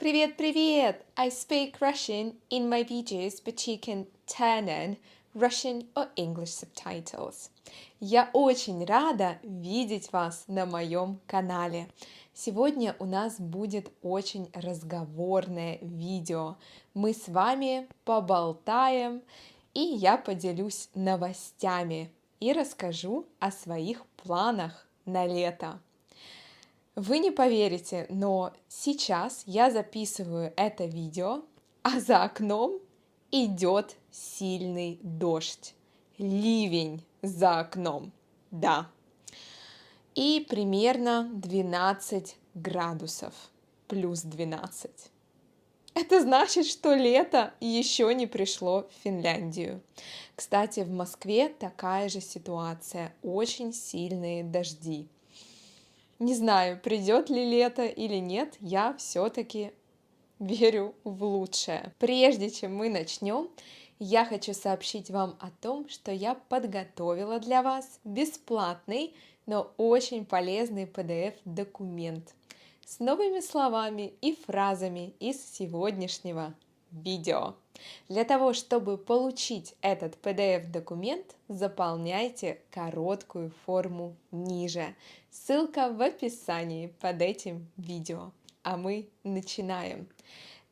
Привет, привет! I speak Russian in my videos, but you can turn on Russian or English subtitles. Я очень рада видеть вас на моем канале. Сегодня у нас будет очень разговорное видео. Мы с вами поболтаем, и я поделюсь новостями и расскажу о своих планах на лето. Вы не поверите, но сейчас я записываю это видео, а за окном идет сильный дождь. Ливень за окном, да. И примерно 12 градусов, плюс 12. Это значит, что лето еще не пришло в Финляндию. Кстати, в Москве такая же ситуация, очень сильные дожди. Не знаю, придет ли лето или нет, я все-таки верю в лучшее. Прежде чем мы начнем, я хочу сообщить вам о том, что я подготовила для вас бесплатный, но очень полезный PDF-документ с новыми словами и фразами из сегодняшнего видео. Для того, чтобы получить этот PDF-документ, заполняйте короткую форму ниже. Ссылка в описании под этим видео. А мы начинаем.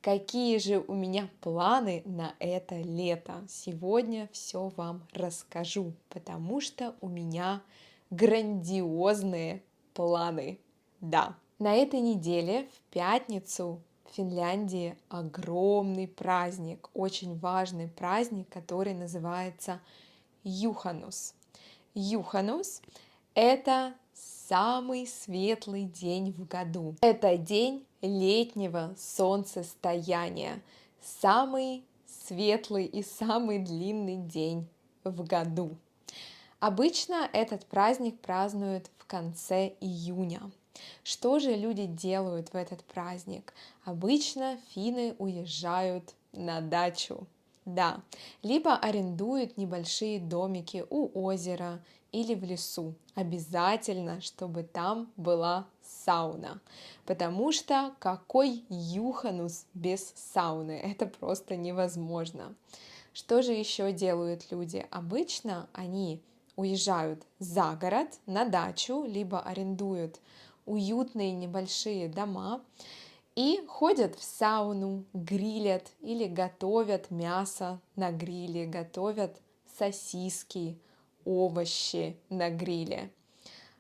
Какие же у меня планы на это лето? Сегодня все вам расскажу, потому что у меня грандиозные планы. Да. На этой неделе в пятницу в Финляндии огромный праздник, очень важный праздник, который называется Юханус. Юханус – это самый светлый день в году. Это день летнего солнцестояния, самый светлый и самый длинный день в году. Обычно этот праздник празднуют в конце июня. Что же люди делают в этот праздник? Обычно финны уезжают на дачу. Да, либо арендуют небольшие домики у озера или в лесу. Обязательно, чтобы там была сауна. Потому что какой юханус без сауны? Это просто невозможно. Что же еще делают люди? Обычно они уезжают за город, на дачу, либо арендуют уютные небольшие дома и ходят в сауну, грилят или готовят мясо на гриле, готовят сосиски, овощи на гриле.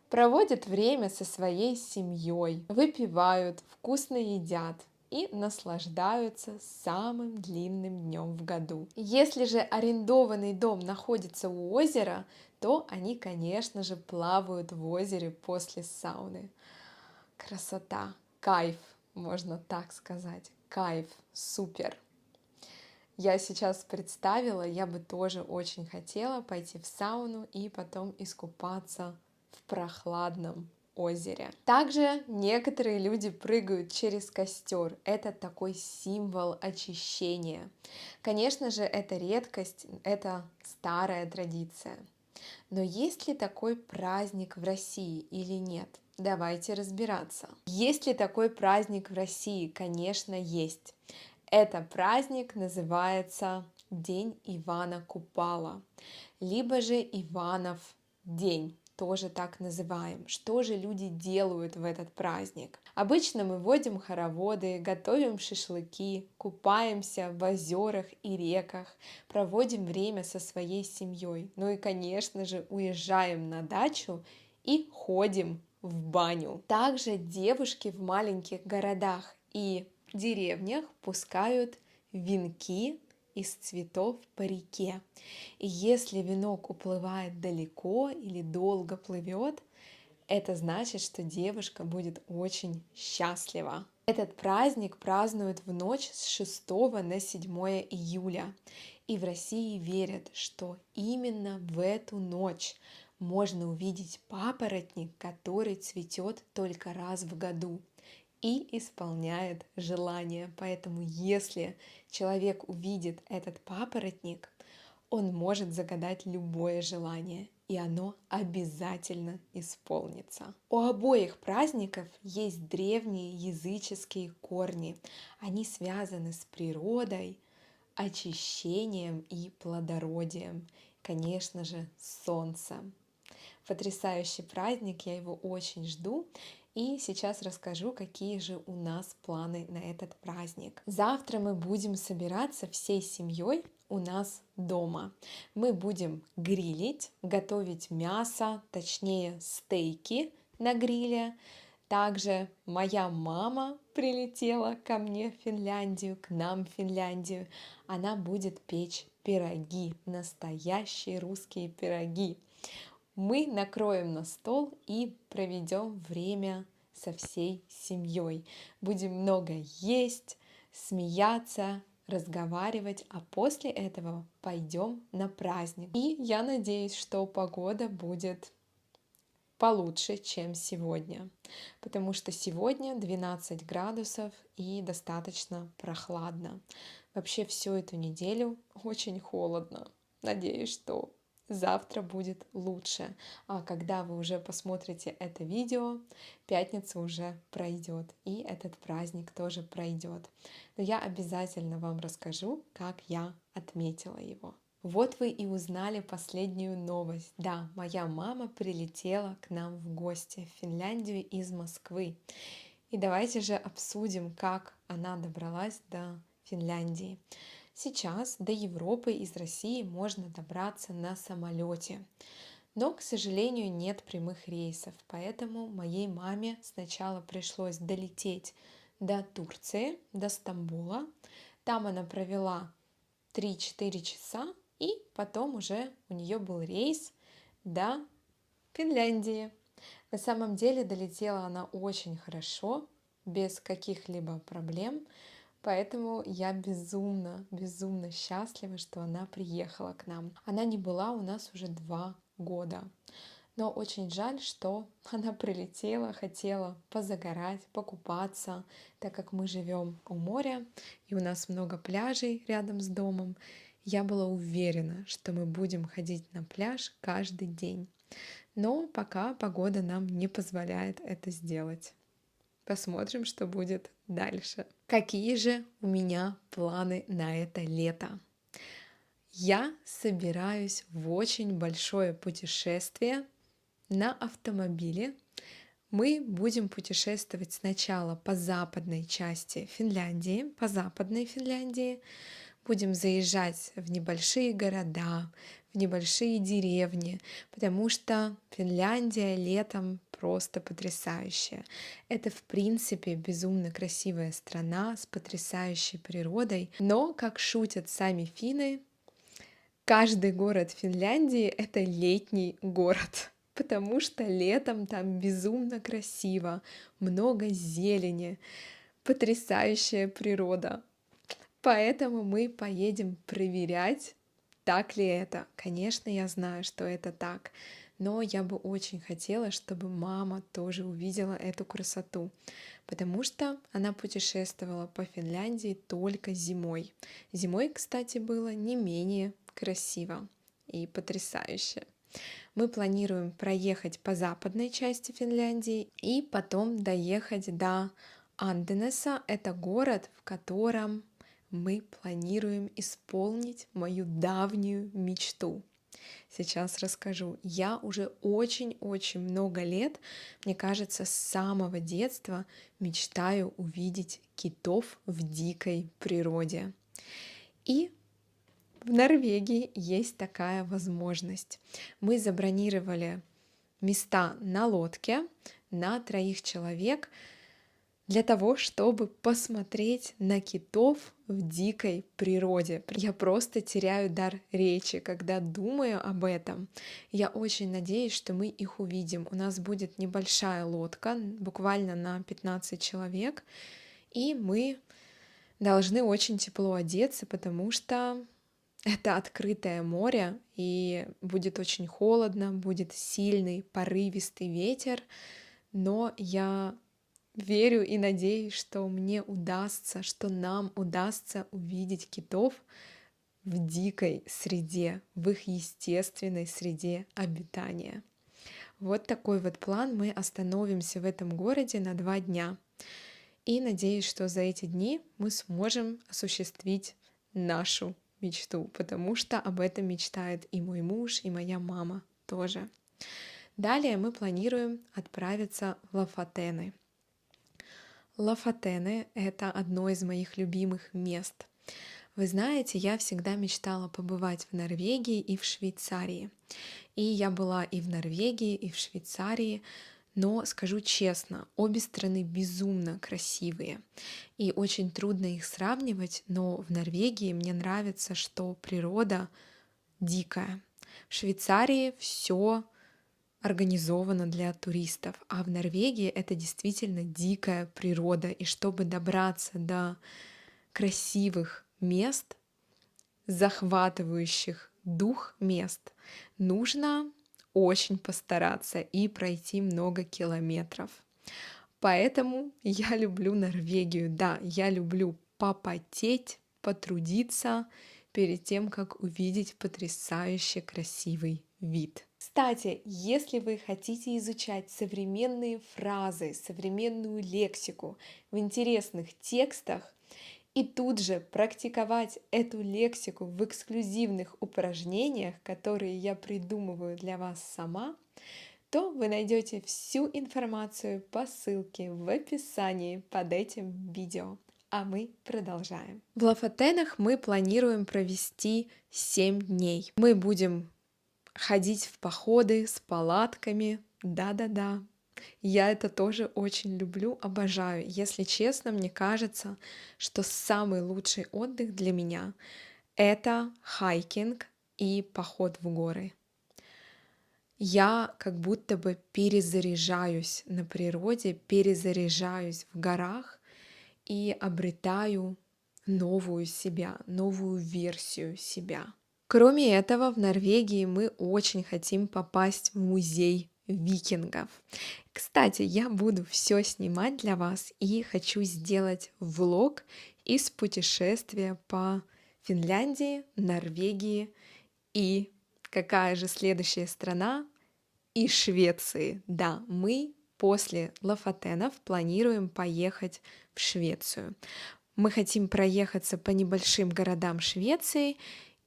Проводят время со своей семьей, выпивают, вкусно едят и наслаждаются самым длинным днем в году. Если же арендованный дом находится у озера, то они, конечно же, плавают в озере после сауны. Красота, кайф, можно так сказать, кайф, супер. Я сейчас представила, я бы тоже очень хотела пойти в сауну и потом искупаться в прохладном озере. Также некоторые люди прыгают через костер. Это такой символ очищения. Конечно же, это редкость, это старая традиция. Но есть ли такой праздник в России или нет? Давайте разбираться. Есть ли такой праздник в России? Конечно, есть. Это праздник называется День Ивана Купала, либо же Иванов день, тоже так называем. Что же люди делают в этот праздник? Обычно мы водим хороводы, готовим шашлыки, купаемся в озерах и реках, проводим время со своей семьей. Ну и, конечно же, уезжаем на дачу и ходим в баню. Также девушки в маленьких городах и деревнях пускают венки из цветов по реке. И если венок уплывает далеко или долго плывет, это значит, что девушка будет очень счастлива. Этот праздник празднуют в ночь с 6 на 7 июля. И в России верят, что именно в эту ночь можно увидеть папоротник, который цветет только раз в году и исполняет желание. Поэтому если человек увидит этот папоротник, он может загадать любое желание. и оно обязательно исполнится. У обоих праздников есть древние языческие корни. Они связаны с природой, очищением и плодородием, конечно же, с солнцем. Потрясающий праздник, я его очень жду. И сейчас расскажу, какие же у нас планы на этот праздник. Завтра мы будем собираться всей семьей у нас дома. Мы будем грилить, готовить мясо, точнее стейки на гриле. Также моя мама прилетела ко мне в Финляндию, к нам в Финляндию. Она будет печь пироги, настоящие русские пироги. Мы накроем на стол и проведем время со всей семьей. Будем много есть, смеяться, разговаривать, а после этого пойдем на праздник. И я надеюсь, что погода будет получше, чем сегодня, потому что сегодня 12 градусов и достаточно прохладно. Вообще всю эту неделю очень холодно. Надеюсь, что завтра будет лучше. А когда вы уже посмотрите это видео, пятница уже пройдет, и этот праздник тоже пройдет. Но я обязательно вам расскажу, как я отметила его. Вот вы и узнали последнюю новость. Да, моя мама прилетела к нам в гости в Финляндию из Москвы. И давайте же обсудим, как она добралась до Финляндии. Сейчас до Европы из России можно добраться на самолете. Но, к сожалению, нет прямых рейсов, поэтому моей маме сначала пришлось долететь до Турции, до Стамбула. Там она провела 3-4 часа, и потом уже у нее был рейс до Финляндии. На самом деле долетела она очень хорошо, без каких-либо проблем, поэтому я безумно счастлива, что она приехала к нам. Она не была у нас уже 2 года. Но очень жаль, что она прилетела, хотела позагорать, покупаться, так как мы живем у моря, и у нас много пляжей рядом с домом. Я была уверена, что мы будем ходить на пляж каждый день. Но пока погода нам не позволяет это сделать. Посмотрим, что будет дальше. Какие же у меня планы на это лето? Я собираюсь в очень большое путешествие на автомобиле. Мы будем путешествовать сначала по западной части Финляндии, по западной Финляндии. Будем заезжать в небольшие города, в небольшие деревни, потому что Финляндия летом просто потрясающая. Это, в принципе, безумно красивая страна с потрясающей природой, но, как шутят сами финны, каждый город Финляндии — это летний город, потому что летом там безумно красиво, много зелени, потрясающая природа. Поэтому мы поедем проверять, так ли это. Конечно, я знаю, что это так, но я бы очень хотела, чтобы мама тоже увидела эту красоту, потому что она путешествовала по Финляндии только зимой. Зимой, кстати, было не менее красиво и потрясающе. Мы планируем проехать по западной части Финляндии и потом доехать до Анденеса. Это город, в котором мы планируем исполнить мою давнюю мечту. Сейчас расскажу. Я уже очень-очень много лет, мне кажется, с самого детства мечтаю увидеть китов в дикой природе. И в Норвегии есть такая возможность. Мы забронировали места на лодке на 3 человек для того, чтобы посмотреть на китов в дикой природе. Я просто теряю дар речи, когда думаю об этом. Я очень надеюсь, что мы их увидим. У нас будет небольшая лодка, буквально на 15 человек, и мы должны очень тепло одеться, потому что это открытое море, и будет очень холодно, будет сильный порывистый ветер, но я верю и надеюсь, что мне удастся, что нам удастся увидеть китов в дикой среде, в их естественной среде обитания. Вот такой вот план. Мы остановимся в этом городе на 2 дня. И надеюсь, что за эти дни мы сможем осуществить нашу мечту, потому что об этом мечтает и мой муж, и моя мама тоже. Далее мы планируем отправиться в Лафатены. Лафатены — это одно из моих любимых мест. Вы знаете, я всегда мечтала побывать в Норвегии и в Швейцарии. И я была и в Норвегии, и в Швейцарии, но скажу честно, обе страны безумно красивые. И очень трудно их сравнивать, но в Норвегии мне нравится, что природа дикая. В Швейцарии все организовано для туристов, а в Норвегии это действительно дикая природа. И чтобы добраться до красивых мест, захватывающих дух мест, нужно очень постараться и пройти много километров. Поэтому я люблю Норвегию. Да, я люблю попотеть, потрудиться перед тем, как увидеть потрясающе красивый вид. Кстати, если вы хотите изучать современные фразы, современную лексику в интересных текстах и тут же практиковать эту лексику в эксклюзивных упражнениях, которые я придумываю для вас сама, то вы найдете всю информацию по ссылке в описании под этим видео. А мы продолжаем. В Лафатенах мы планируем провести 7 дней. Мы будем ходить в походы с палатками. Да-да-да. Я это тоже очень люблю, обожаю. Если честно, мне кажется, что самый лучший отдых для меня — это хайкинг и поход в горы. Я как будто бы перезаряжаюсь на природе, перезаряжаюсь в горах и обретаю новую себя, новую версию себя. Кроме этого, в Норвегии мы очень хотим попасть в музей викингов. Кстати, я буду все снимать для вас и хочу сделать влог из путешествия по Финляндии, Норвегии и какая же следующая страна? И Швеции. Да, мы после Лафатенов планируем поехать в Швецию. Мы хотим проехаться по небольшим городам Швеции,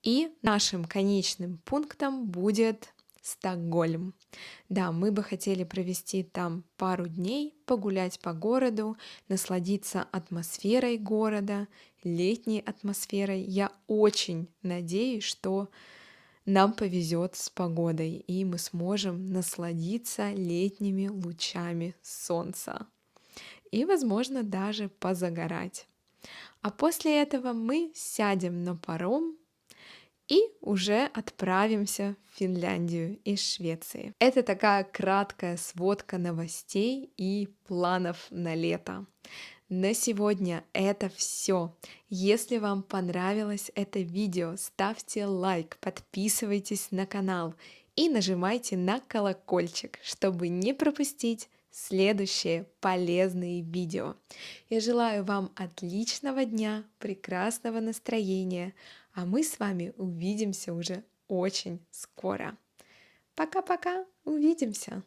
и нашим конечным пунктом будет Стокгольм. Да, мы бы хотели провести там пару дней, погулять по городу, насладиться атмосферой города, летней атмосферой. Я очень надеюсь, что нам повезет с погодой, и мы сможем насладиться летними лучами солнца. И, возможно, даже позагорать. А после этого мы сядем на паром и уже отправимся в Финляндию из Швеции. Это такая краткая сводка новостей и планов на лето. На сегодня это все. Если вам понравилось это видео, ставьте лайк, подписывайтесь на канал и нажимайте на колокольчик, чтобы не пропустить следующие полезные видео. Я желаю вам отличного дня, прекрасного настроения, а мы с вами увидимся уже очень скоро. Пока-пока, увидимся!